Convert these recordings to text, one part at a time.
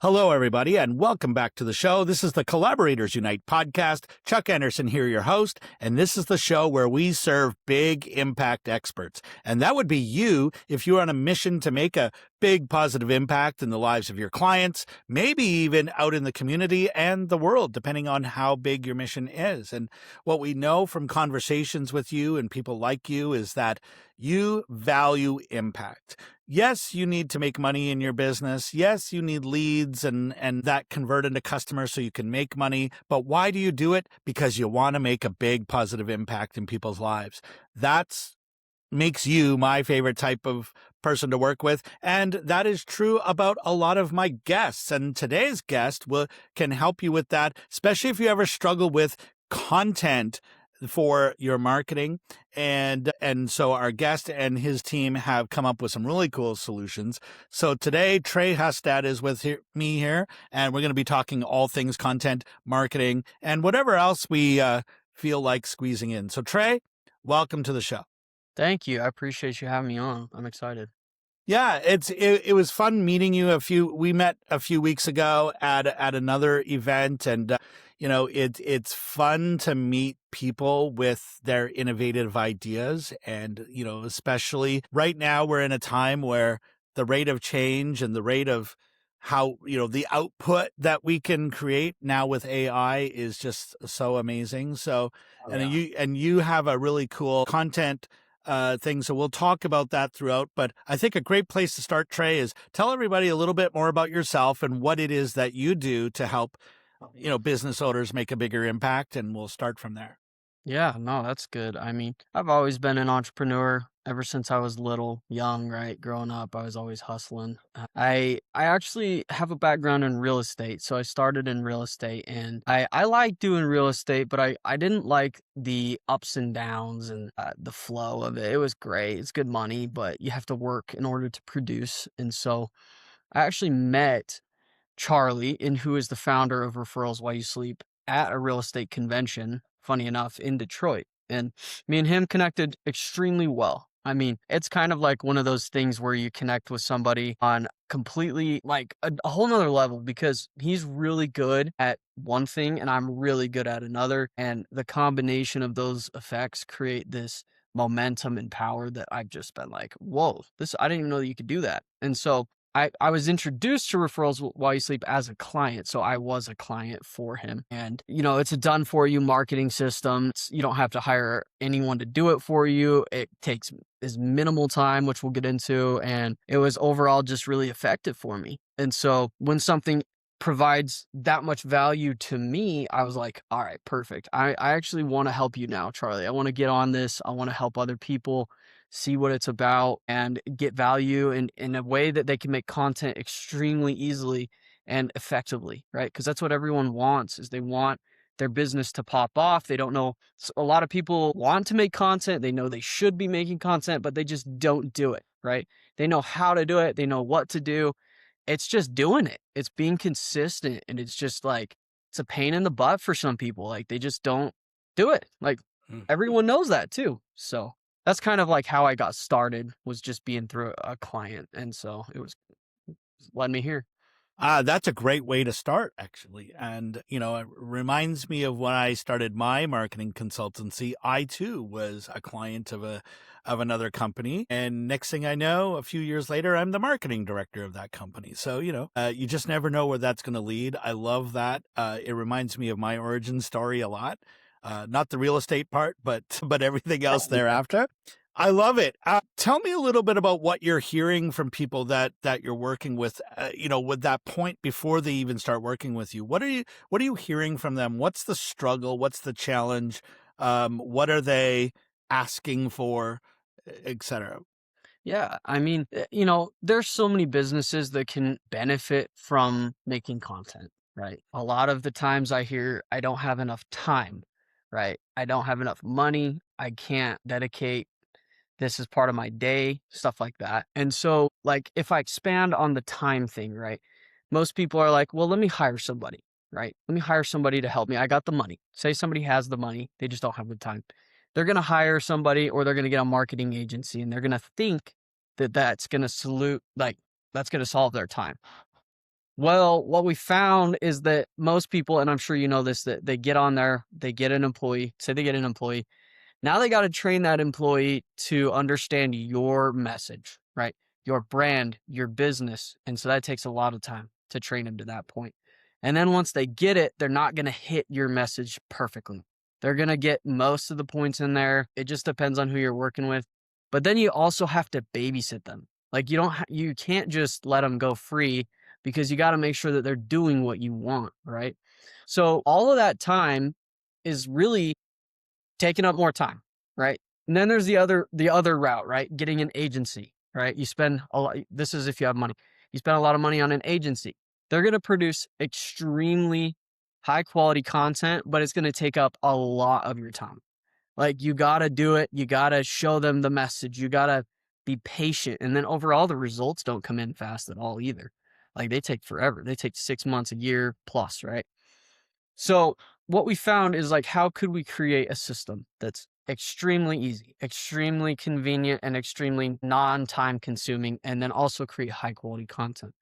Hello, everybody, and welcome back to the show. This is the Collaborators Unite podcast. Chuck Anderson here, your host, and this is the show where we serve big impact experts. And that would be you if you're on a mission to make a big positive impact in the lives of your clients, maybe even out in the community and the world, depending on how big your mission is. And what we know from conversations with you and people like you is that you value impact. Yes, you need to make money in your business. Yes, you need leads and that convert into customers so you can make money. But why do you do it? Because you want to make a big positive impact in people's lives. That's makes you my favorite type of person to work with. And that is true about a lot of my guests. And today's guest can help you with that, especially if you ever struggle with content for your marketing. And so our guest and his team have come up with some really cool solutions. So today, Trey Hustad is with me here, and we're going to be talking all things content, marketing, and whatever else we feel like squeezing in. So Trey, welcome to the show. Thank you. I appreciate you having me on. I'm excited. Yeah, it was fun meeting you. We met a few weeks ago at another event, and it's fun to meet people with their innovative ideas, and especially right now we're in a time where the rate of change and the rate of how the output that we can create now with AI is just so amazing. So, you have a really cool content thing. So we'll talk about that throughout. But I think a great place to start, Trey, is tell everybody a little bit more about yourself and what it is that you do to help, business owners make a bigger impact. And we'll start from there. Yeah, no, that's good. I mean, I've always been an entrepreneur ever since I was young, right? Growing up, I was always hustling. I actually have a background in real estate. So I started in real estate, and I like doing real estate, but I didn't like the ups and downs and the flow of it. It was great. It's good money, but you have to work in order to produce. And so I actually met Charlie, who is the founder of Referrals While You Sleep, at a real estate convention, funny enough, in Detroit. And me and him connected extremely well. I mean, it's kind of like one of those things where you connect with somebody on completely like a whole nother level, because he's really good at one thing and I'm really good at another. And the combination of those effects create this momentum and power that I've just been like, whoa, I didn't even know that you could do that. And so I was introduced to Referrals While You Sleep as a client. So I was a client for him. And, it's a done for you marketing system. You don't have to hire anyone to do it for you. It takes as minimal time, which we'll get into. And it was overall just really effective for me. And so when something provides that much value to me, I was like, all right, perfect. I actually want to help you now, Charlie. I want to get on this. I want to help other people see what it's about and get value in a way that they can make content extremely easily and effectively, right? Because that's what everyone wants, is they want their business to pop off. They don't know. A lot of people want to make content. They know they should be making content, but they just don't do it, right? They know how to do it. They know what to do. It's just doing it. It's being consistent. And it's just like, it's a pain in the butt for some people. Like they just don't do it. Like everyone knows that too. So that's kind of like how I got started, was just being through a client. And so it led me here. That's a great way to start, actually. And, it reminds me of when I started my marketing consultancy. I too was a client of another company. And next thing I know, a few years later, I'm the marketing director of that company. So, you just never know where that's going to lead. I love that. It reminds me of my origin story a lot. Not the real estate part, but everything else thereafter. I love it. Tell me a little bit about what you're hearing from people that you're working with, with that point before they even start working with you. What are you hearing from them? What's the struggle? What's the challenge? What are they asking for, et cetera? Yeah. I mean, there's so many businesses that can benefit from making content, right? A lot of the times I hear, I don't have enough time, right? I don't have enough money. I can't dedicate this is part of my day, stuff like that. And so, like, if I expand on the time thing, right? Most people are like, well, let me hire somebody, right? Let me hire somebody to help me. I got the money. Say somebody has the money, they just don't have the time. They're going to hire somebody, or they're going to get a marketing agency, and they're going to think that that's going to that's going to solve their time. Well, what we found is that most people, and I'm sure you know this, that they get on there, they get an employee, say they get an employee. Now they got to train that employee to understand your message, right? Your brand, your business. And so that takes a lot of time to train them to that point. And then once they get it, they're not going to hit your message perfectly. They're going to get most of the points in there. It just depends on who you're working with. But then you also have to babysit them. Like you can't just let them go free because you got to make sure that they're doing what you want, right? So all of that time is really taking up more time, right? And then there's the other route, right? Getting an agency, right? You spend a lot. This is if you have money. You spend a lot of money on an agency. They're going to produce extremely high quality content, but it's going to take up a lot of your time. Like you got to do it. You got to show them the message. You got to be patient. And then overall, the results don't come in fast at all either. Like they take forever. They take 6 months, a year plus, right? So what we found is like, how could we create a system that's extremely easy, extremely convenient, and extremely non-time consuming, and then also create high quality content?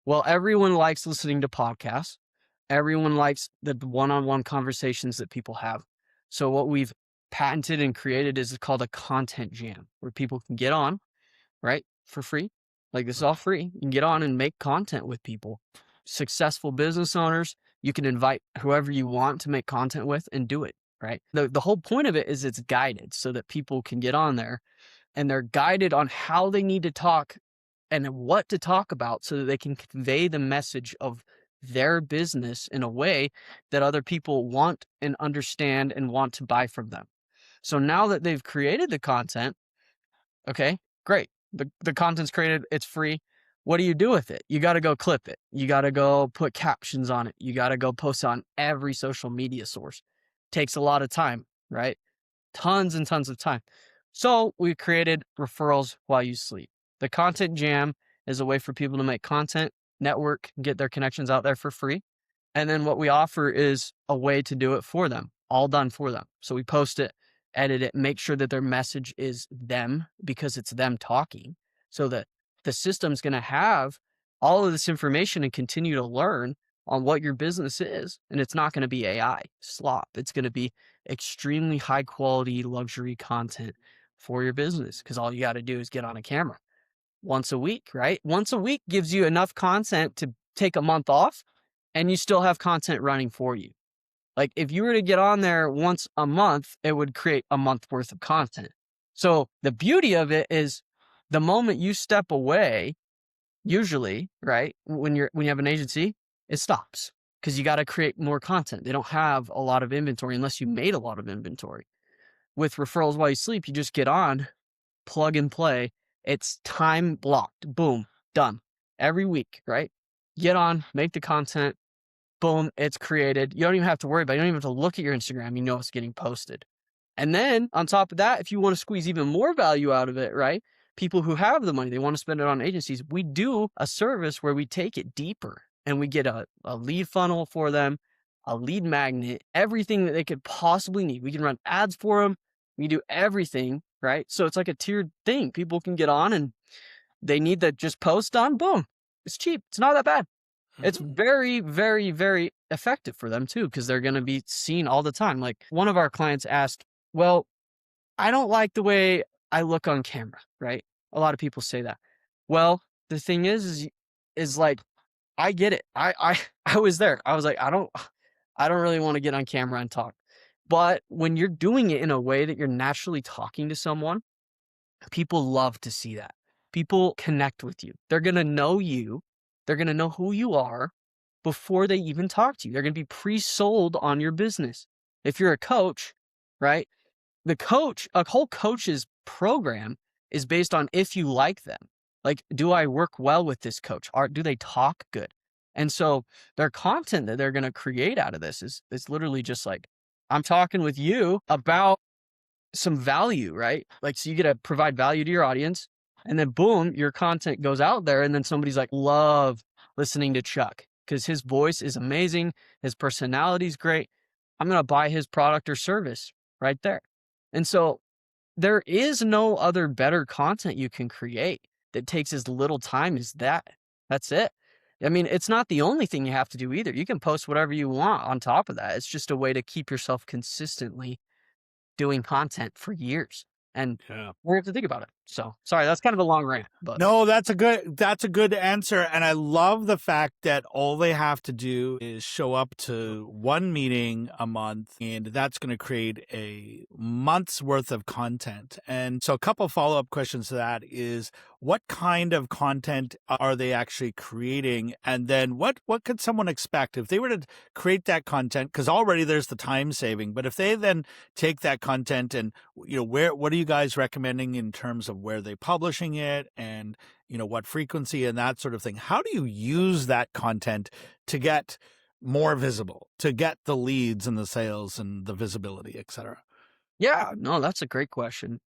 Well, everyone likes listening to podcasts. Everyone likes the one-on-one conversations that people have. So what we've patented and created is called a content jam, where people can get on, right, for free. Like this is all free. You can get on and make content with people. Successful business owners, you can invite whoever you want to make content with and do it, right? The whole point of it is it's guided so that people can get on there and they're guided on how they need to talk and what to talk about so that they can convey the message of their business in a way that other people want and understand and want to buy from them. So now that they've created the content, okay, great. The content's created, it's free. What do you do with it? You got to go clip it. You got to go put captions on it. You got to go post on every social media source. Takes a lot of time, right? Tons and tons of time. So we created Referrals While You Sleep. The Content Jam is a way for people to make content, network, get their connections out there for free. And then what we offer is a way to do it for them, all done for them. So we post it, edit it, make sure that their message is them because it's them talking. So that the system's going to have all of this information and continue to learn on what your business is. And it's not going to be AI slop. It's going to be extremely high quality luxury content for your business because all you got to do is get on a camera once a week, right? Once a week gives you enough content to take a month off and you still have content running for you. Like if you were to get on there once a month, it would create a month worth of content. So the beauty of it is the moment you step away, usually, right? When you have an agency, it stops because you got to create more content. They don't have a lot of inventory unless you made a lot of inventory. With Referrals While You Sleep, you just get on, plug and play. It's time blocked. Boom, done. Every week, right? Get on, make the content. Boom, it's created. You don't even have to worry about it. You don't even have to look at your Instagram. You know it's getting posted. And then on top of that, if you want to squeeze even more value out of it, right? People who have the money, they want to spend it on agencies. We do a service where we take it deeper and we get a lead funnel for them, a lead magnet, everything that they could possibly need. We can run ads for them. We do everything, right? So it's like a tiered thing. People can get on and they need to just post on. Boom. It's cheap. It's not that bad. It's very, very, very effective for them too, because they're going to be seen all the time. Like one of our clients asked, well, I don't like the way I look on camera, right? A lot of people say that. Well, the thing is like, I get it. I was there. I was like, I don't really want to get on camera and talk. But when you're doing it in a way that you're naturally talking to someone, people love to see that. People connect with you. They're going to know you. They're going to know who you are before they even talk to you. They're going to be pre-sold on your business. If you're a coach, right? A whole coach's program is based on if you like them. Like, do I work well with this coach? Do they talk good? And so their content that they're going to create out of this is literally just like, I'm talking with you about some value, right? Like, so you get to provide value to your audience and then boom, your content goes out there. And then somebody's like, love listening to Chuck because his voice is amazing. His personality is great. I'm going to buy his product or service right there. And so there is no other better content you can create that takes as little time as that. That's it. I mean, it's not the only thing you have to do either. You can post whatever you want on top of that. It's just a way to keep yourself consistently doing content for years. And Yeah. we have to think about it. So sorry, that's kind of a long rant, but No, that's a good answer. And I love the fact that all they have to do is show up to one meeting a month, and that's going to create a month's worth of content. And so a couple follow-up questions to that is, what kind of content are they actually creating? And then what could someone expect if they were to create that content? Because already there's the time saving, but if they then take that content and, what are you guys recommending in terms of where they publishing it, and what frequency and that sort of thing? How do you use that content to get more visible, to get the leads and the sales and the visibility, etc.? yeah, no, that's a great question.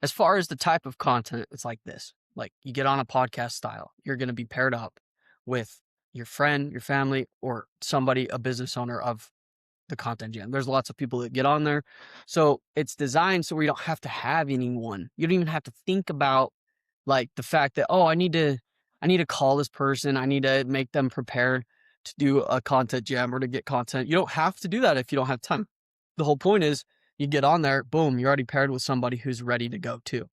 As far as the type of content, it's like this. Like you get on a podcast style, you're going to be paired up with your friend, your family, or somebody, a business owner of the content jam. There's lots of people that get on there. So it's designed so we don't have to have anyone. You don't even have to think about like the fact that, oh, I need to call this person. I need to make them prepared to do a content jam or to get content. You don't have to do that if you don't have time. The whole point is you get on there, boom, you're already paired with somebody who's ready to go too.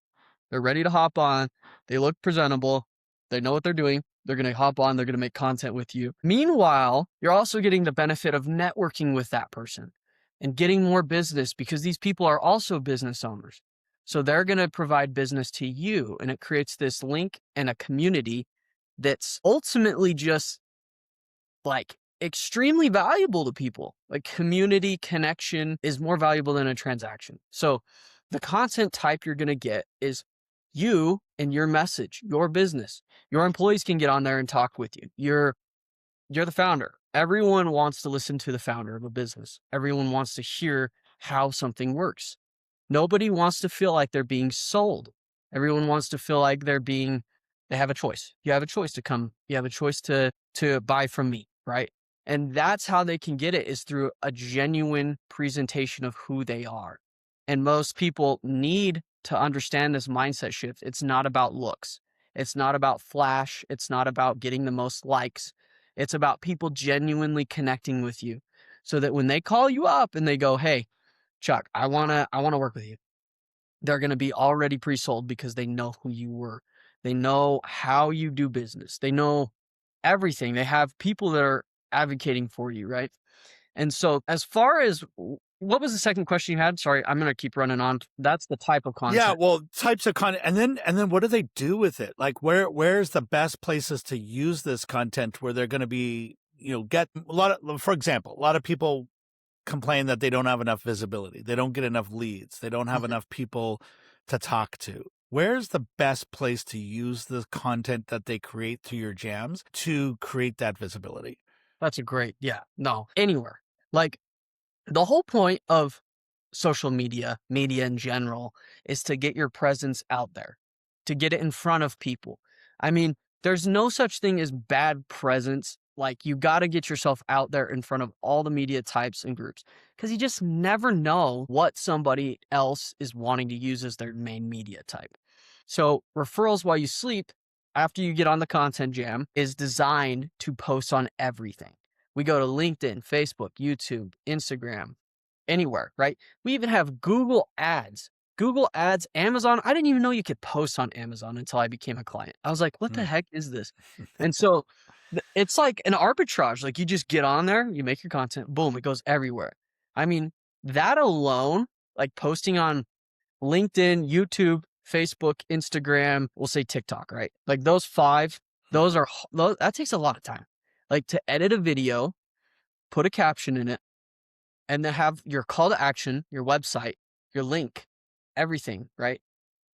They're ready to hop on. They look presentable. They know what they're doing. They're going to hop on. They're going to make content with you. Meanwhile, you're also getting the benefit of networking with that person and getting more business because these people are also business owners. So they're going to provide business to you, and it creates this link and a community that's ultimately just like extremely valuable to people. Like community connection is more valuable than a transaction. So the content type you're going to get is you and your message, your business. Your employees can get on there and talk with you. You're the founder. Everyone wants to listen to the founder of a business. Everyone wants to hear how something works. Nobody wants to feel like they're being sold. Everyone wants to feel like they have a choice. You have a choice to come. You have a choice to buy from me, right? And that's how they can get it, is through a genuine presentation of who they are. And most people need to understand this mindset shift. It's not about looks. It's not about flash. It's not about getting the most likes. It's about people genuinely connecting with you so that when they call you up and they go, hey, Chuck, I wanna work with you, they're gonna be already pre-sold because they know who you were. They know how you do business. They know everything. They have people that are advocating for you, right? And so as far as what was the second question you had? Sorry, I'm gonna keep running on. That's the type of Yeah, content. well, types of content, and then what do they do with it? Like, where's the best places to use this content where they're going to be, get a lot of, for example, a lot of people complain that they don't have enough visibility, they don't get enough leads, they don't have Mhm. enough people to talk to. Where's the best place to use the content that they create through your jams to create that visibility? That's a great, yeah, no, anywhere. Like the whole point of social media in general, is to get your presence out there, to get it in front of people. I mean, there's no such thing as bad presence. Like you got to get yourself out there in front of all the media types and groups because you just never know what somebody else is wanting to use as their main media type. So referrals while you sleep, after you get on the content jam, is designed to post on everything. We go to LinkedIn, Facebook, YouTube, Instagram, anywhere, right? We even have Google Ads. Google Ads, Amazon. I didn't even know you could post on Amazon until I became a client. I was like, what the Mm. heck is this? And so it's like an arbitrage. Like you just get on there, you make your content, boom, it goes everywhere. I mean, that alone, like posting on LinkedIn, YouTube, Facebook, Instagram, we'll say TikTok, right? Like those five, that takes a lot of time. Like to edit a video, put a caption in it, and then have your call to action, your website, your link, everything, right?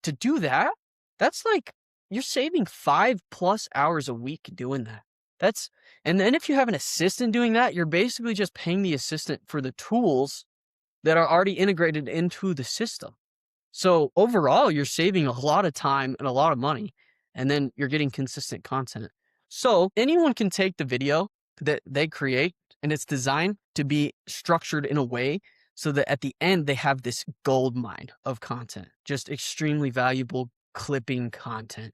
To do that, that's like you're saving 5+ hours a week doing that. And then if you have an assistant doing that, you're basically just paying the assistant for the tools that are already integrated into the system. So overall, you're saving a lot of time and a lot of money, and then you're getting consistent content. So anyone can take the video that they create, and it's designed to be structured in a way so that at the end they have this gold mine of content, just extremely valuable clipping content.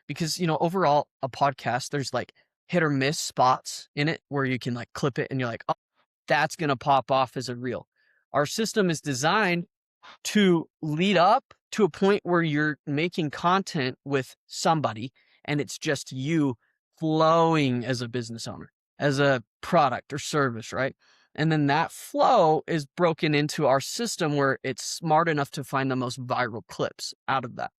Because, overall, a podcast, there's like hit or miss spots in it where you can like clip it and you're like, oh, that's going to pop off as a reel. Our system is designed to lead up to a point where you're making content with somebody and it's just you flowing as a business owner, as a product or service, right? And then that flow is broken into our system where it's smart enough to find the most viral clips out of that.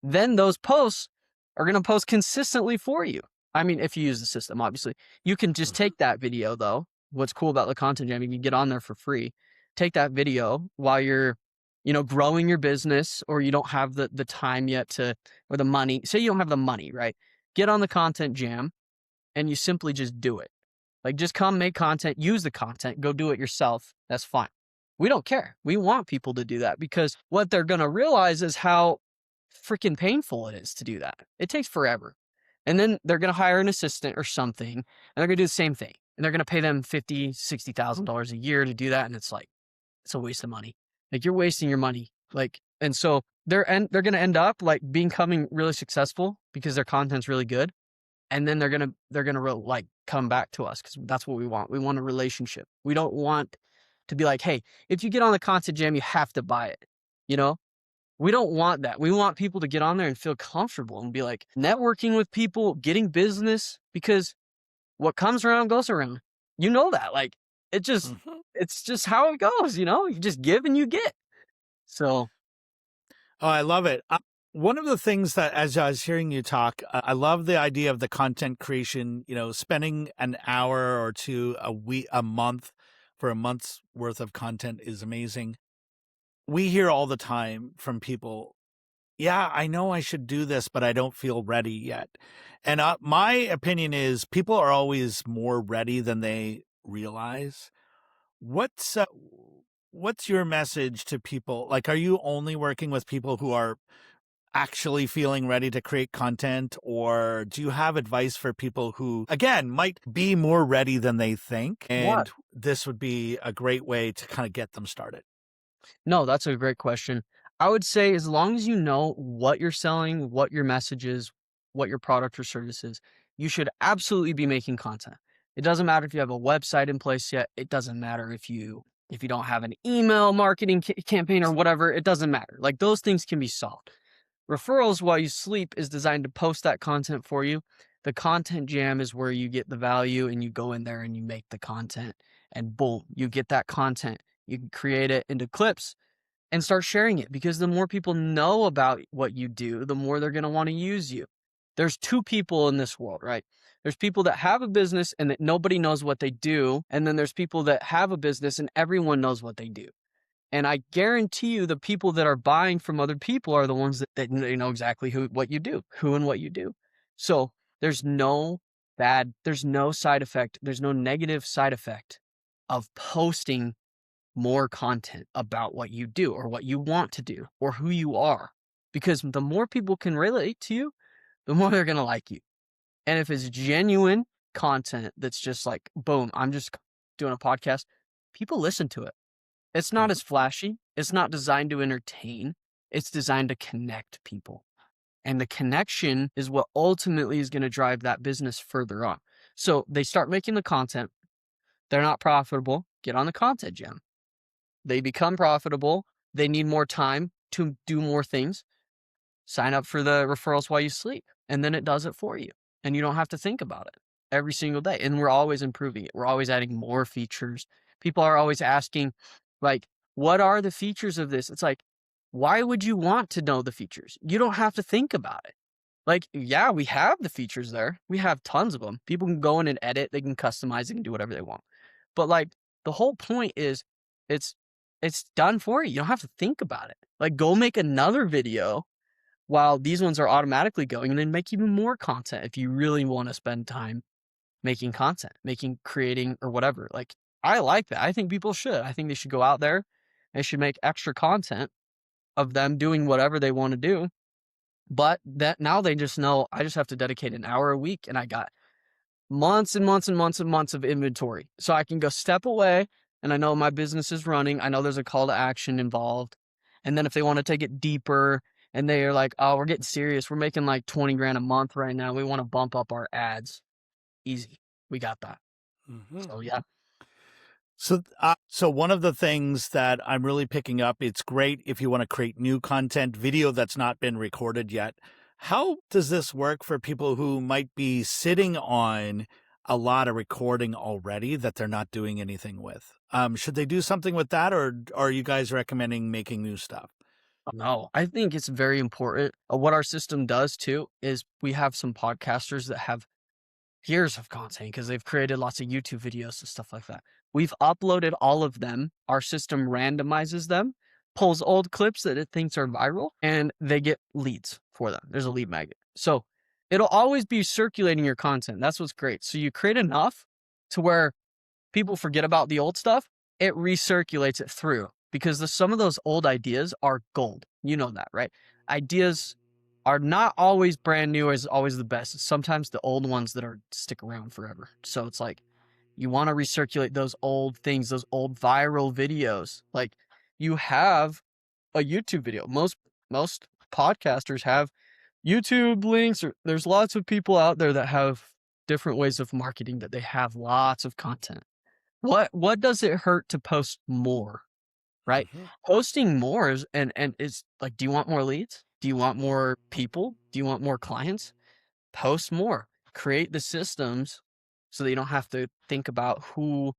Then those posts are going to post consistently for you. I mean, if you use the system, obviously. You can just take that video, though. What's cool about the content jam, you can get on there for free. Take that video while you're, growing your business, or you don't have the time yet to, or the money. Say you don't have the money, right? Get on the content jam and you simply just do it. Like, just come make content, use the content, go do it yourself. That's fine. We don't care. We want people to do that because what they're going to realize is how freaking painful it is to do that. It takes forever. And then they're going to hire an assistant or something, and they're going to do the same thing. And they're going to pay them $50,000, $60,000 a year to do that. And it's like, it's a waste of money. Like, you're wasting your money. Like, and so they're going to end up like becoming really successful because their content's really good. And then they're going to like come back to us because that's what we want. We want a relationship. We don't want to be like, hey, if you get on the content jam, you have to buy it. We don't want that. We want people to get on there and feel comfortable and be like networking with people, getting business, because what comes around goes around. You know that. Like, it's just how it goes, you just give and you get. So. Oh, I love it. One of the things that, as I was hearing you talk, I love the idea of the content creation, spending an hour or two a month for a month's worth of content is amazing. We hear all the time from people, yeah, I know I should do this, but I don't feel ready yet. And my opinion is people are always more ready than they realize. What's your message to people? Like, are you only working with people who are actually feeling ready to create content, or do you have advice for people who, again, might be more ready than they think? And this would be a great way to kind of get them started. No, that's a great question. I would say as long as you know what you're selling, what your message is, what your product or service is, you should absolutely be making content. It doesn't matter if you have a website in place yet. It doesn't matter if you don't have an email marketing campaign or whatever. It doesn't matter. Like, those things can be solved. Referrals While You Sleep is designed to post that content for you. The content jam is where you get the value and you go in there and you make the content, and boom, you get that content. You can create it into clips and start sharing it, because the more people know about what you do, the more they're going to want to use you. There's two people in this world, right? There's people that have a business and that nobody knows what they do. And then there's people that have a business and everyone knows what they do. And I guarantee you the people that are buying from other people are the ones that know exactly who and what you do. So there's no side effect. There's no negative side effect of posting more content about what you do or what you want to do or who you are. Because the more people can relate to you, the more they're going to like you. And if it's genuine content that's just like, boom, I'm just doing a podcast, people listen to it. It's not as flashy. It's not designed to entertain. It's designed to connect people. And the connection is what ultimately is going to drive that business further on. So they start making the content. They're not profitable. Get on the content jam. They become profitable. They need more time to do more things. Sign up for the Referrals While You Sleep. And then it does it for you. And you don't have to think about it every single day. And we're always improving it. We're always adding more features. People are always asking, like, what are the features of this? It's like, why would you want to know the features? You don't have to think about it. Like, yeah, we have the features there. We have tons of them. People can go in and edit. They can customize. They can do whatever they want. But like, the whole point is it's done for you. You don't have to think about it. Like, go make another video while these ones are automatically going, and then make even more content if you really want to spend time making content, creating or whatever. Like, I like that. I think people should. I think they should go out there. They should make extra content of them doing whatever they want to do. But that now they just know I just have to dedicate an hour a week, and I got months and months and months and months of inventory. So I can go step away, and I know my business is running. I know there's a call to action involved. And then if they want to take it deeper and they are like, oh, we're getting serious, we're making like 20 grand a month right now, we want to bump up our ads. easy. We got that. Mhm. So yeah. So one of the things that I'm really picking up, it's great if you want to create new content, video that's not been recorded yet. How does this work for people who might be sitting on a lot of recording already that they're not doing anything with? Should they do something with that, or are you guys recommending making new stuff? No, I think it's very important. What our system does too is we have some podcasters that have years of content because they've created lots of YouTube videos and stuff like that. We've uploaded all of them. Our system randomizes them, pulls old clips that it thinks are viral, and they get leads for them. There's a lead magnet. So it'll always be circulating your content. That's what's great. So you create enough to where people forget about the old stuff, it recirculates it through because some of those old ideas are gold. You know that, right? Ideas are not always brand new is always the best. It's sometimes the old ones that are stick around forever. So it's like you want to recirculate those old things, those old viral videos. Like you have a YouTube video. Most podcasters have YouTube links or there's lots of people out there that have different ways of marketing that they have lots of content. What does it hurt to post more, right? Mhm. Posting more is and is like, do you want more leads? Do you want more people? Do you want more clients? Post more. Create the systems so that you don't have to think about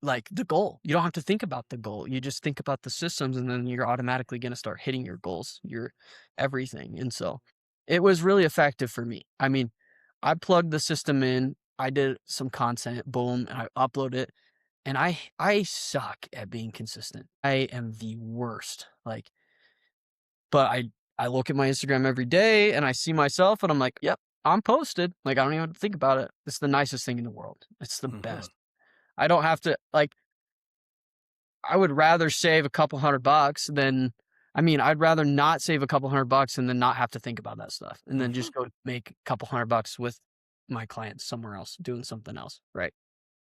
like the goal. You don't have to think about the goal. You just think about the systems and then you're automatically going to start hitting your goals, your everything. And so it was really effective for me. I mean, I plugged the system in, I did some content, boom, and I upload it. And I suck at being consistent. I am the worst. Like, but I look at my Instagram every day and I see myself and I'm like, yep, I'm posted. Like I don't even have to think about it. It's the nicest thing in the world. It's the Mhm. best. I don't have to like I would rather save a couple $100 than I'd rather not save a couple $100 and then not have to think about that stuff and then Mhm. just go make a couple $100 with my clients somewhere else doing something else. Right.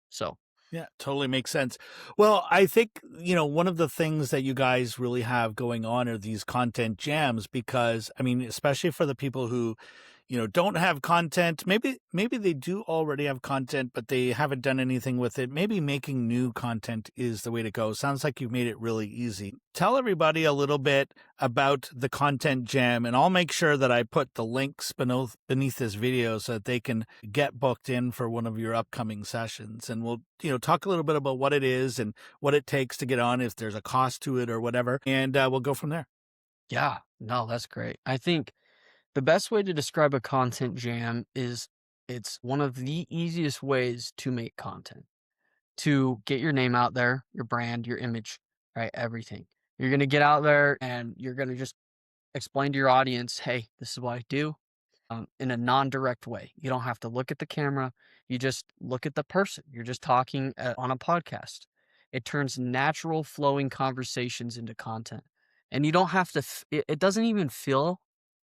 So Yeah, totally makes sense. Well, I think, one of the things that you guys really have going on are these content jams because, especially for the people who, don't have content, maybe they do already have content, but they haven't done anything with it. Maybe making new content is the way to go. Sounds like you've made it really easy. Tell everybody a little bit about the content jam, and I'll make sure that I put the links beneath this video so that they can get booked in for one of your upcoming sessions. And we'll, talk a little bit about what it is and what it takes to get on, if there's a cost to it or whatever. And we'll go from there. yeah, no, that's great. I think the best way to describe a content jam is it's one of the easiest ways to make content, to get your name out there, your brand, your image, right? Everything. You're going to get out there and you're going to just explain to your audience, hey, this is what I do in a non direct way. You don't have to look at the camera. You just look at the person. You're just talking on a podcast. It turns natural flowing conversations into content. And you don't have to, it doesn't even feel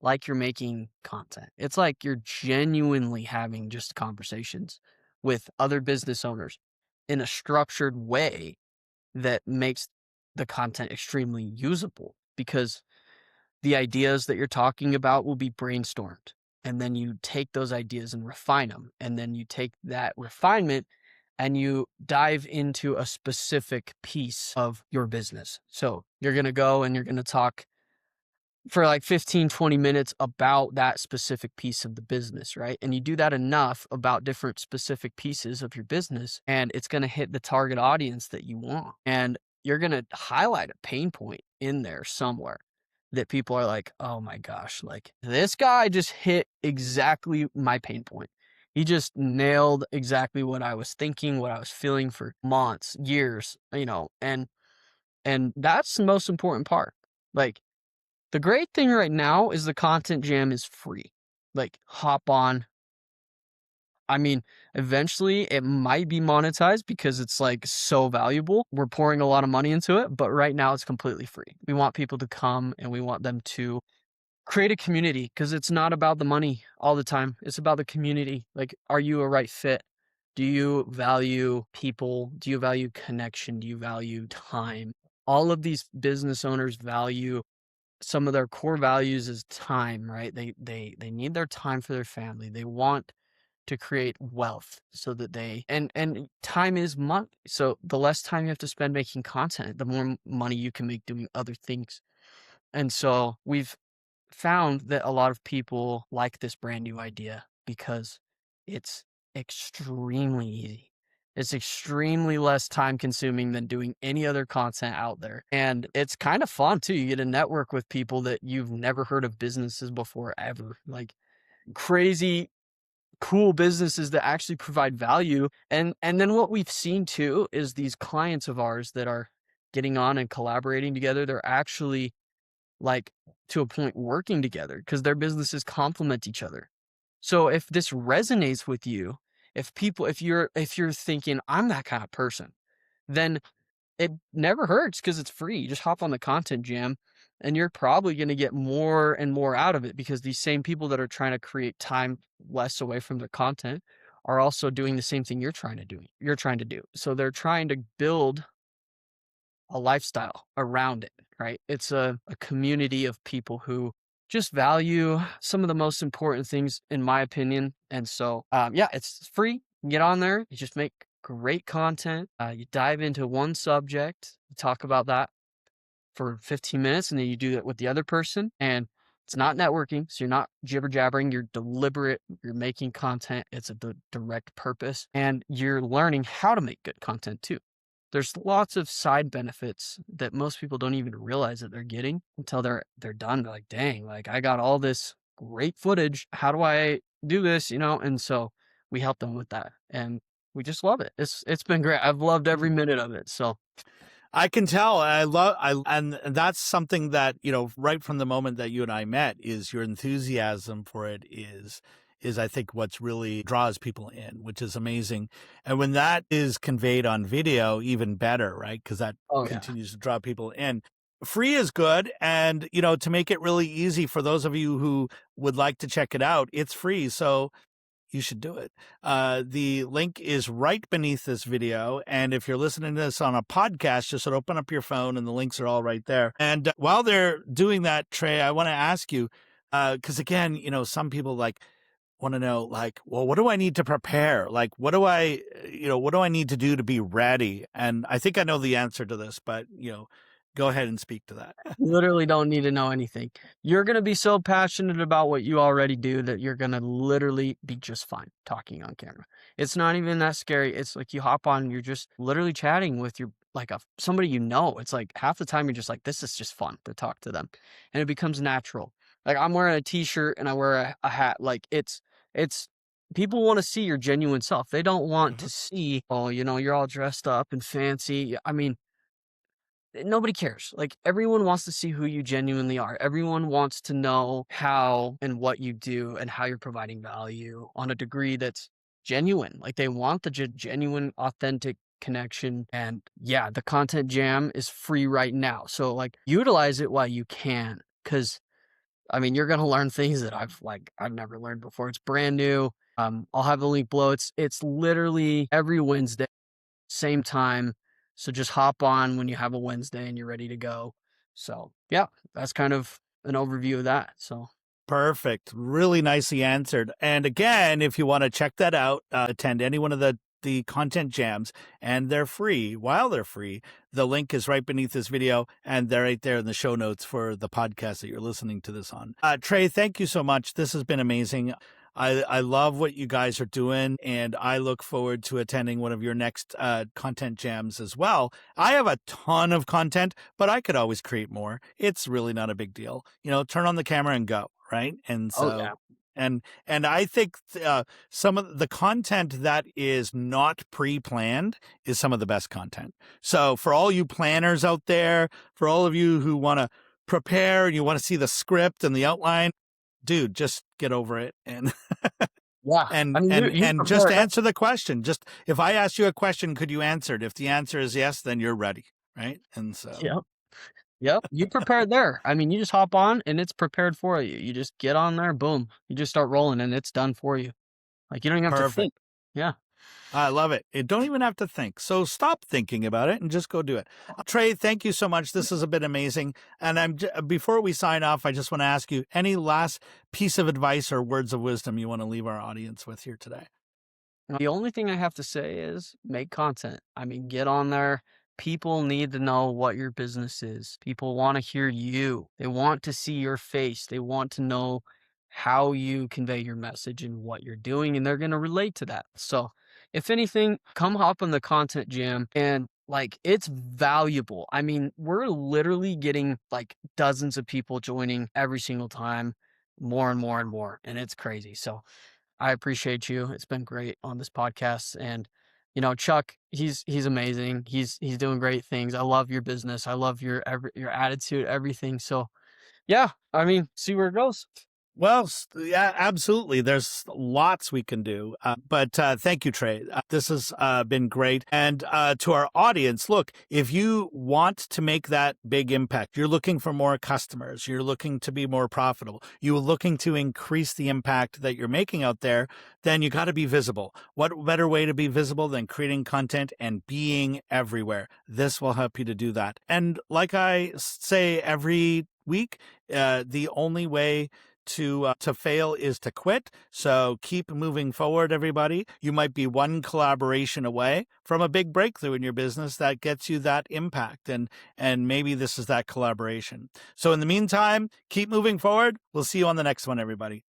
like you're making content. It's like you're genuinely having just conversations with other business owners in a structured way that makes the content extremely usable because the ideas that you're talking about will be brainstormed. And then you take those ideas and refine them. And then you take that refinement and you dive into a specific piece of your business. So you're going to go and you're going to talk for like 15, 20 minutes about that specific piece of the business, right? And you do that enough about different specific pieces of your business, and it's going to hit the target audience that you want. And you're going to highlight a pain point in there somewhere that people are like, oh my gosh, like this guy just hit exactly my pain point. He just nailed exactly what I was thinking, what I was feeling for months, years, and that's the most important part. Like, the great thing right now is the content jam is free. Like, hop on. I mean, eventually it might be monetized because it's like so valuable. We're pouring a lot of money into it, but right now it's completely free. We want people to come and we want them to create a community because it's not about the money all the time. It's about the community. Like, are you a right fit? Do you value people? Do you value connection? Do you value time? All of these business owners value some of their core values is time, right? They need their time for their family. They want to create wealth so that and time is money. So the less time you have to spend making content, the more money you can make doing other things. And so we've found that a lot of people like this brand new idea because it's extremely easy. It's extremely less time consuming than doing any other content out there. And it's kind of fun too. You get to network with people that you've never heard of businesses before ever. Like crazy cool businesses that actually provide value. And then what we've seen too is these clients of ours that are getting on and collaborating together, they're actually like to a point working together because their businesses complement each other. So if this resonates with you, if you're thinking I'm that kind of person, then it never hurts because it's free. You just hop on the content jam and you're probably going to get more and more out of it because these same people that are trying to create time less away from their content are also doing the same thing you're trying to do. So they're trying to build a lifestyle around it, right? It's a community of people who just value some of the most important things, in my opinion. And so, yeah, it's free. You get on there, you just make great content. You dive into one subject, you talk about that for 15 minutes, and then you do it with the other person. And it's not networking, so you're not jibber jabbering. You're deliberate. You're making content. It's a direct purpose, and you're learning how to make good content too. There's lots of side benefits that most people don't even realize that they're getting until they're done. They're like, dang, like I got all this great footage. How do I do this? And so we help them with that. And we just love it. It's been great. I've loved every minute of it. So I can tell. And that's something that, right from the moment that you and I met, is your enthusiasm for it is I think what's really draws people in, which is amazing. And when that is conveyed on video, even better, right? Because that oh yeah. continues to draw people in. Free is good. And, to make it really easy for those of you who would like to check it out, it's free. So you should do it. The link is right beneath this video. And if you're listening to this on a podcast, just open up your phone and the links are all right there. And while they're doing that, Trey, I want to ask you, because again, some people want to know, well, what do I need to prepare? Like, what do I need to do to be ready? And I think I know the answer to this, but, go ahead and speak to that. You literally don't need to know anything. You're going to be so passionate about what you already do that you're going to literally be just fine talking on camera. It's not even that scary. It's like you hop on and you're just literally chatting with somebody It's like half the time you're just like, this is just fun to talk to them. And it becomes natural. Like I'm wearing a t-shirt and I wear a hat. Like it's people want to see your genuine self. They don't want to see, oh, you're all dressed up and fancy. I mean, nobody cares. Like everyone wants to see who you genuinely are. Everyone wants to know how and what you do and how you're providing value on a degree that's genuine. Like they want the genuine, authentic connection. And yeah, the content jam is free right now. So like utilize it while you can. Cause I mean, you're going to learn things that I've never learned before. It's brand new. I'll have the link below. It's literally every Wednesday, same time. So just hop on when you have a Wednesday and you're ready to go. So yeah, that's kind of an overview of that. So Perfect. Really nicely answered. And again, if you want to check that out, attend any one of the content jams, and they're free. While they're free, the link is right beneath this video, and they're right there in the show notes for the podcast that you're listening to this on. Trey, thank you so much. This has been amazing. I love what you guys are doing, and I look forward to attending one of your next content jams as well. I have a ton of content, but I could always create more. It's really not a big deal. Turn on the camera and go, right? And so, yeah. And I think some of the content that is not pre-planned is some of the best content. So for all you planners out there, for all of you who want to prepare and you want to see the script and the outline, dude, just get over it and Yeah. and I mean, and just answer the question. Just if I ask you a question, could you answer it? If the answer is yes, then you're ready, right? And so Yep. You prepared there. I mean, you just hop on and it's prepared for you. You just get on there, boom. You just start rolling and it's done for you. Like you don't even have to think. Yeah. I love it. You don't even have to think. So stop thinking about it and just go do it. Trey, thank you so much. This has been amazing. And before we sign off, I just want to ask you any last piece of advice or words of wisdom you want to leave our audience with here today. The only thing I have to say is make content. I mean, get on there. People need to know what your business is. People want to hear you. They want to see your face. They want to know how you convey your message and what you're doing, and they're going to relate to that. So, if anything, come hop on the content jam and like it's valuable. I mean, we're literally getting like dozens of people joining every single time, more and more and more, and it's crazy. So, I appreciate you. It's been great on this podcast. And, Chuck, he's amazing. He's doing great things. I love your business. I love your attitude, everything. So yeah, I mean, see where it goes. Well, yeah, absolutely. There's lots we can do. But thank you, Trey. This has been great. And to our audience, look, if you want to make that big impact, you're looking for more customers, you're looking to be more profitable, you're looking to increase the impact that you're making out there, then you got to be visible. What better way to be visible than creating content and being everywhere? This will help you to do that. And like I say every week, the only way to fail is to quit. So keep moving forward, everybody. You might be one collaboration away from a big breakthrough in your business that gets you that impact. And maybe this is that collaboration. So in the meantime, keep moving forward. We'll see you on the next one, everybody.